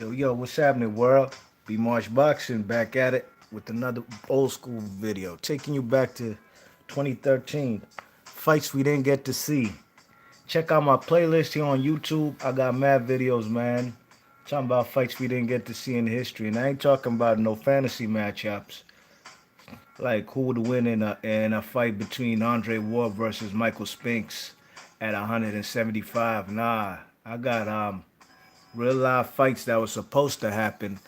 Yo, what's happening, world? B March Boxing back at it with another old school video, taking you back to 2013. Fights we didn't get to see. Check out my playlist here on YouTube. I got mad videos, man. Talking about fights we didn't get to see in history. And I ain't talking about no fantasy matchups. Like who would win in a fight between Andre Ward versus Michael Spinks at 175. Nah, I got real life fights that were supposed to happen,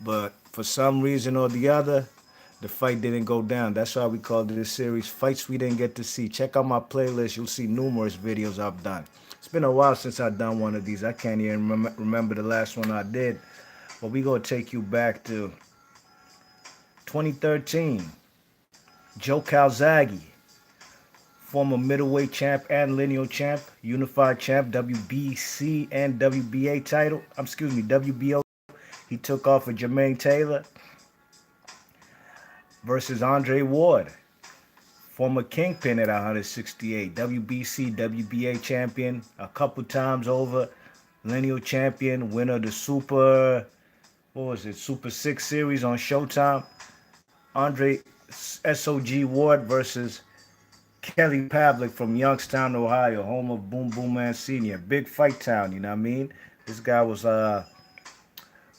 but for some reason or the other, the fight didn't go down. That's why we called this series Fights We Didn't Get to See. Check out my playlist. You'll see numerous videos I've done. It's been a while since I've done one of these. I can't even remember the last one I did. But we going to take you back to 2013. Joe Calzaghe, former middleweight champ and lineal champ, unified champ, WBC and WBA title. Excuse me, WBO. He took off with Jermaine Taylor versus Andre Ward, former kingpin at 168, WBC, WBA champion, a couple times over, lineal champion, winner of the Super 6 series on Showtime. Andre SOG Ward versus Kelly Pavlik from Youngstown, Ohio, home of Boom Boom Man Sr. Big fight town, you know what I mean? This guy was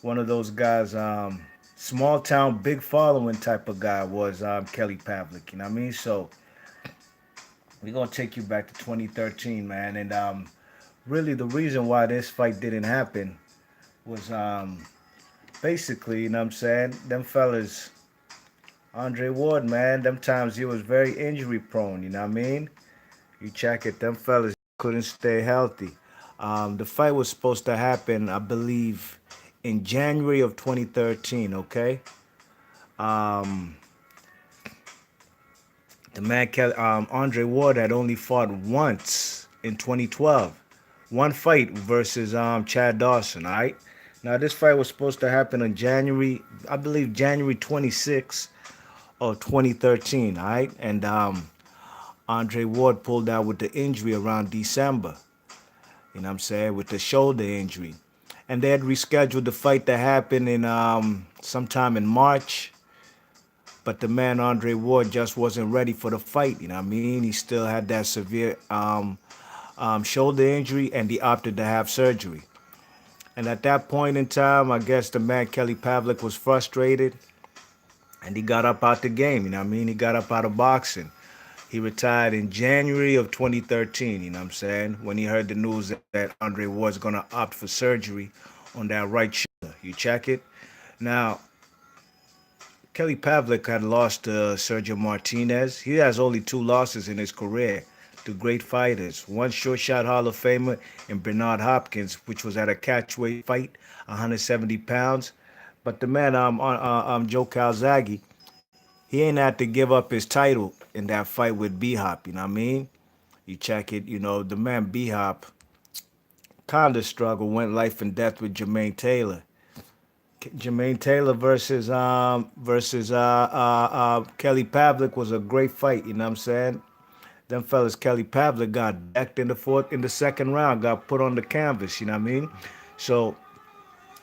one of those guys, small town, big following type of guy was Kelly Pavlik, you know what I mean? So we're going to take you back to 2013, man. And really the reason why this fight didn't happen was basically, you know what I'm saying, them fellas, Andre Ward, man, them times he was very injury prone, you know what I mean? You check it, them fellas couldn't stay healthy. The fight was supposed to happen, I believe, in January of 2013, okay? Um, the man, Andre Ward, had only fought once in 2012. One fight versus Chad Dawson, all right? Now, this fight was supposed to happen in January, I believe January 26th of 2013, all right? And Andre Ward pulled out with the injury around December, you know what I'm saying, with the shoulder injury. And they had rescheduled the fight to happen in sometime in March, but the man Andre Ward just wasn't ready for the fight, you know what I mean? He still had that severe shoulder injury, and he opted to have surgery. And at that point in time, I guess the man Kelly Pavlik was frustrated, and he got up out the game, you know what I mean? He got up out of boxing. He retired in January of 2013, you know what I'm saying? When he heard the news that Andre was going to opt for surgery on that right shoulder. You check it? Now, Kelly Pavlik had lost to Sergio Martinez. He has only two losses in his career to great fighters. One short shot Hall of Famer in Bernard Hopkins, which was at a catchweight fight, 170 pounds. But the man, Joe Calzaghe, he ain't had to give up his title in that fight with B-Hop, you know what I mean? You check it, you know, the man B-Hop kind of struggled, went life and death with Jermaine Taylor. Jermaine Taylor versus Kelly Pavlik was a great fight, you know what I'm saying? Them fellas, Kelly Pavlik got decked in the second round, got put on the canvas, you know what I mean? So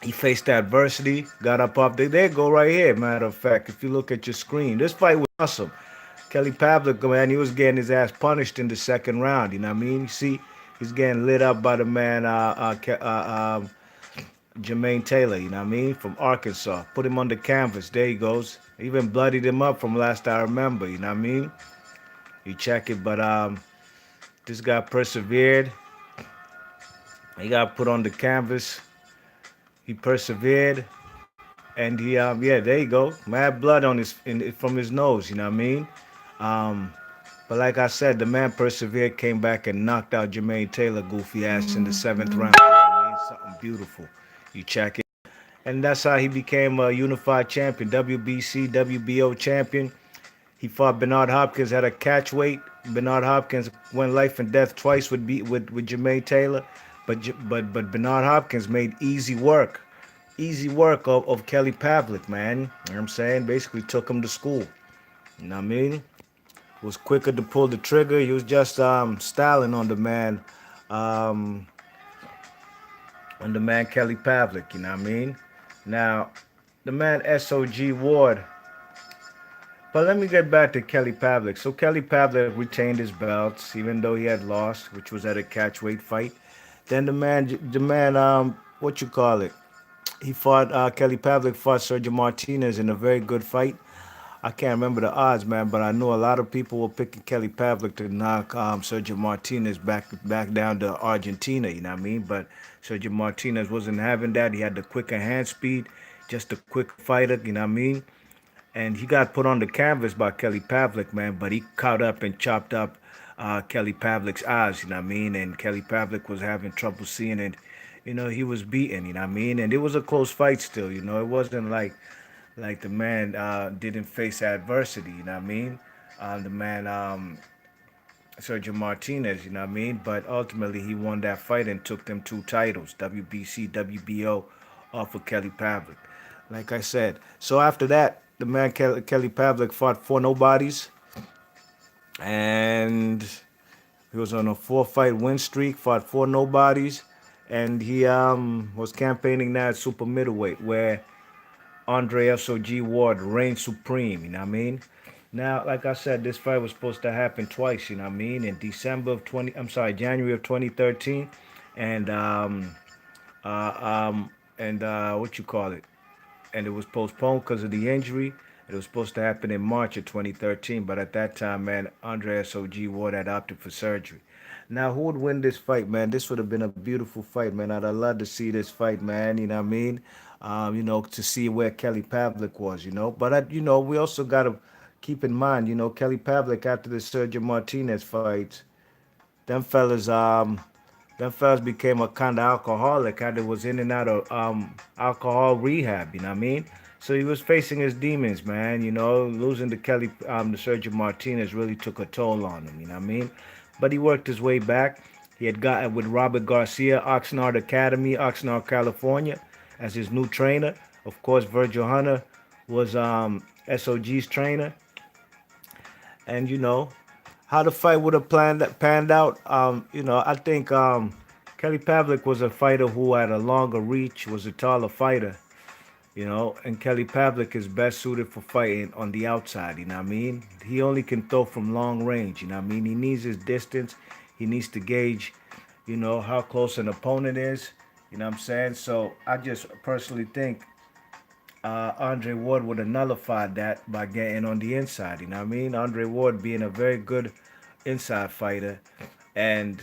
he faced adversity, got up off there go right here, matter of fact, if you look at your screen. This fight was awesome. Kelly Pavlik, man, he was getting his ass punished in the second round, you know what I mean? You see, he's getting lit up by the man Jermaine Taylor, you know what I mean, from Arkansas. Put him on the canvas. There he goes. Even bloodied him up from last I remember, you know what I mean? You check it, but this guy persevered. He got put on the canvas. He persevered, and yeah, there you go. Mad blood on from his nose, you know what I mean? But like I said, the man persevered, came back and knocked out Jermaine Taylor, goofy ass, in the seventh round. You know what I mean? Something beautiful. You check it. And that's how he became a unified champion, WBC, WBO champion. He fought Bernard Hopkins at a catchweight. Bernard Hopkins went life and death twice with Jermaine Taylor, but Bernard Hopkins made easy work of Kelly Pavlik, man. You know what I'm saying? Basically took him to school. You know what I mean? Was quicker to pull the trigger. He was just styling on the man. Um, on the man Kelly Pavlik, you know what I mean? Now, the man SOG Ward. But let me get back to Kelly Pavlik. So Kelly Pavlik retained his belts, even though he had lost, which was at a catchweight fight. Then what you call it? He fought Kelly Pavlik fought Sergio Martinez in a very good fight. I can't remember the odds, man, but I know a lot of people were picking Kelly Pavlik to knock Sergio Martinez back down to Argentina. You know what I mean? But Sergio Martinez wasn't having that. He had the quicker hand speed, just a quick fighter. You know what I mean? And he got put on the canvas by Kelly Pavlik, man. But he caught up and chopped up Kelly Pavlik's eyes. You know what I mean? And Kelly Pavlik was having trouble seeing it. You know, he was beaten. You know what I mean? And it was a close fight still. You know, it wasn't like the man didn't face adversity, you know what I mean? The man Sergio Martinez, you know what I mean? But ultimately he won that fight and took them two titles, WBC, WBO, off of Kelly Pavlik. Like I said, so after that, the man Kelly Pavlik fought four nobodies, and he was on a four-fight win streak, fought four nobodies, and he was campaigning now at super middleweight, where Andre SOG Ward reigned supreme, you know what I mean? Now, like I said, this fight was supposed to happen twice, you know what I mean? In January of 2013, and what you call it? And it was postponed because of the injury. It was supposed to happen in March of 2013, but at that time, man, Andre SOG Ward had opted for surgery. Now, who would win this fight, man? This would have been a beautiful fight, man. I'd have loved to see this fight, man. You know what I mean? To see where Kelly Pavlik was, you know. But we also got to keep in mind, Kelly Pavlik after the Sergio Martinez fight, them fellas, them fellas became a kind of alcoholic. Kind of was in and out of alcohol rehab. You know what I mean? So he was facing his demons, man. You know, losing to the Sergio Martinez really took a toll on him. You know what I mean? But he worked his way back. He had got with Robert Garcia, Oxnard Academy, Oxnard, California, as his new trainer. Of course, Virgil Hunter was SOG's trainer. And how the fight would have panned out. I think Kelly Pavlik was a fighter who had a longer reach, was a taller fighter. And Kelly Pavlik is best suited for fighting on the outside. You know what I mean? He only can throw from long range. You know what I mean? He needs his distance. He needs to gauge, how close an opponent is. You know what I'm saying? So I just personally think Andre Ward would have nullified that by getting on the inside. You know what I mean? Andre Ward being a very good inside fighter, and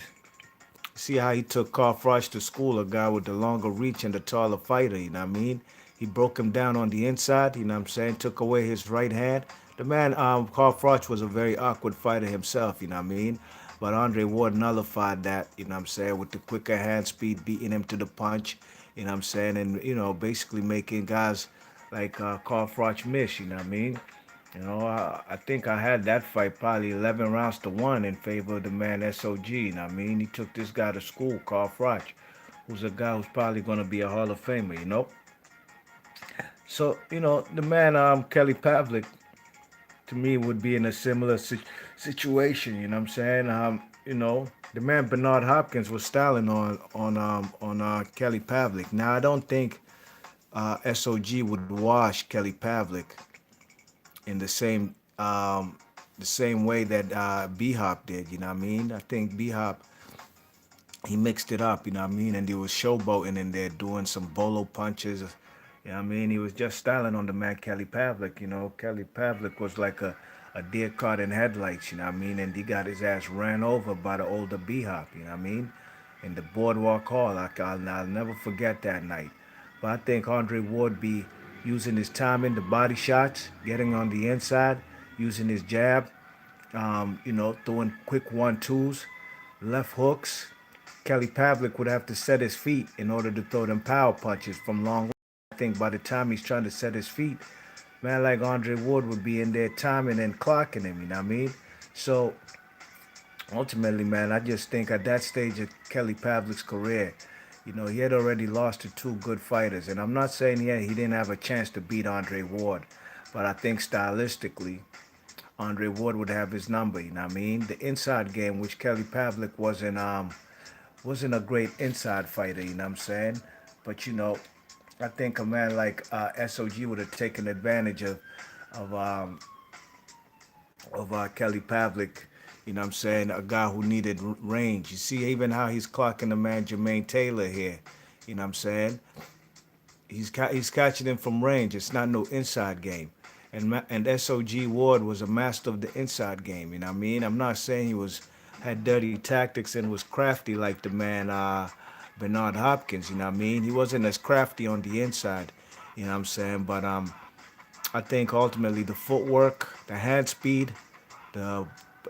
see how he took Carl Froch to school, a guy with the longer reach and the taller fighter. You know what I mean? He broke him down on the inside. You know what I'm saying? Took away his right hand. The man, Carl Froch, was a very awkward fighter himself. You know what I mean? But Andre Ward nullified that. You know what I'm saying? With the quicker hand speed, beating him to the punch. You know what I'm saying? And basically making guys like Carl Froch miss. You know what I mean? I think I had that fight probably 11 rounds to 1 in favor of the man SOG. You know what I mean? He took this guy to school, Carl Froch, who's a guy who's probably going to be a Hall of Famer. So, the man Kelly Pavlik, to me, would be in a similar situation, you know what I'm saying? The man Bernard Hopkins was styling on Kelly Pavlik. Now, I don't think SOG would wash Kelly Pavlik in the same way that B Hop did. You know what I mean? I think B Hop, he mixed it up. You know what I mean? And he was showboating in there, doing some bolo punches. You know what I mean? He was just styling on the man Kelly Pavlik. Kelly Pavlik was like a deer caught in headlights. You know what I mean? And he got his ass ran over by the older B Hop. You know what I mean? In the Boardwalk Hall. I'll never forget that night. But I think Andre Ward be using his timing, the body shots, getting on the inside, using his jab, throwing quick 1-2s, left hooks. Kelly Pavlik would have to set his feet in order to throw them power punches from long range. I think by the time he's trying to set his feet, man like Andre Ward would be in there timing and clocking him, you know what I mean? So ultimately, man, I just think at that stage of Kelly Pavlik's career, he had already lost to two good fighters. And I'm not saying he didn't have a chance to beat Andre Ward, but I think stylistically, Andre Ward would have his number, you know what I mean? The inside game, which Kelly Pavlik wasn't a great inside fighter, you know what I'm saying? But I think a man like SOG would have taken advantage of um, Kelly Pavlik, you know what I'm saying? A guy who needed range. You see even how he's clocking the man Jermaine Taylor here, you know what I'm saying? He's catching him from range. It's not no inside game. And SOG Ward was a master of the inside game. You know what I mean? I'm not saying he was had dirty tactics and was crafty like the man Bernard Hopkins. You know what I mean? He wasn't as crafty on the inside. You know what I'm saying? But I think ultimately the footwork, the hand speed, the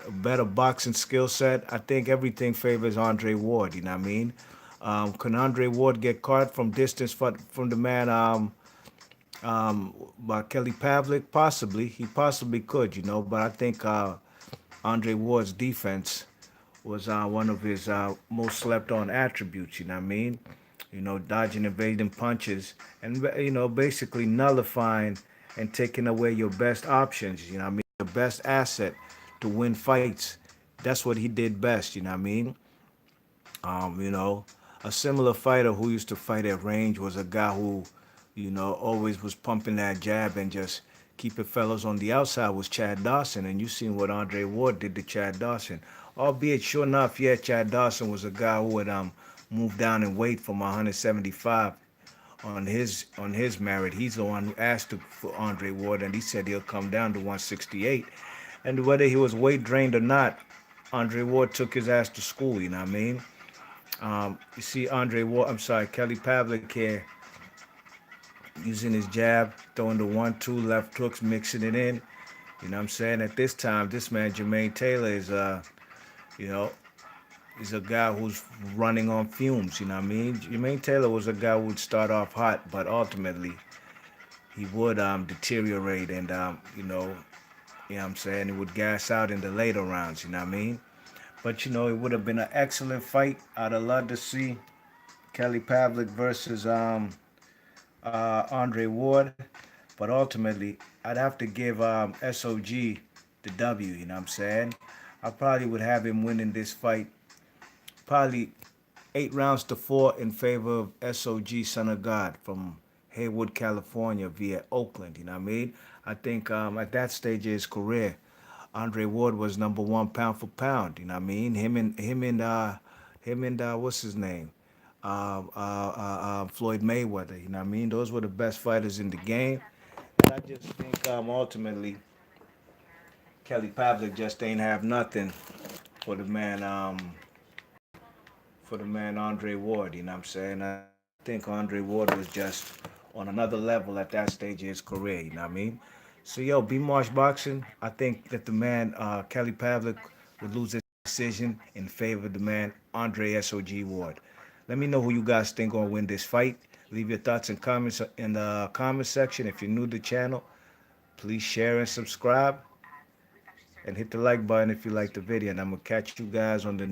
better boxing skill set. I think everything favors Andre Ward. You know what I mean? Can Andre Ward get caught from distance from the man by Kelly Pavlik? Possibly, he possibly could. But I think Andre Ward's defense was one of his most slept on attributes. You know what I mean? Dodging evading punches and basically nullifying and taking away your best options. You know what I mean? Your best asset to win fights. That's what he did best. You know what I mean? Um, you know, a similar fighter who used to fight at range was a guy who, always was pumping that jab and just keeping fellows on the outside was Chad Dawson. And you seen what Andre Ward did to Chad Dawson. Albeit, sure enough, yeah, Chad Dawson was a guy who would move down in weight from 175 on his merit. He's the one who asked for Andre Ward, and he said he'll come down to 168. And whether he was weight drained or not, Andre Ward took his ass to school. You know what I mean? You see Andre Ward, I'm sorry, Kelly Pavlik here using his jab, throwing the 1-2 left hooks, mixing it in. You know what I'm saying? At this time, this man Jermaine Taylor is you know, is a guy who's running on fumes. You know what I mean? Jermaine Taylor was a guy who would start off hot, but ultimately he would deteriorate and what I'm saying, he would gas out in the later rounds. You know what I mean? But it would have been an excellent fight. I'd have loved to see Kelly Pavlik versus Andre Ward. But ultimately, I'd have to give SOG the W. You know what I'm saying? I probably would have him winning this fight, probably 8 rounds to 4 in favor of SOG Son of God from Haywood, California via Oakland. You know what I mean? I think at that stage of his career, Andre Ward was number one pound for pound. You know what I mean? Him and what's his name? Floyd Mayweather. You know what I mean? Those were the best fighters in the game. And I just think ultimately Kelly Pavlik just ain't have nothing for the man Andre Ward. You know what I'm saying? I think Andre Ward was just on another level at that stage of his career. You know what I mean? So yo, B Marsh boxing. I think that the man Kelly Pavlik would lose his decision in favor of the man Andre SOG Ward. Let me know who you guys think gonna win this fight. Leave your thoughts and comments in the comment section. If you're new to the channel, please share and subscribe and hit the like button if you like the video. And I'm gonna catch you guys on the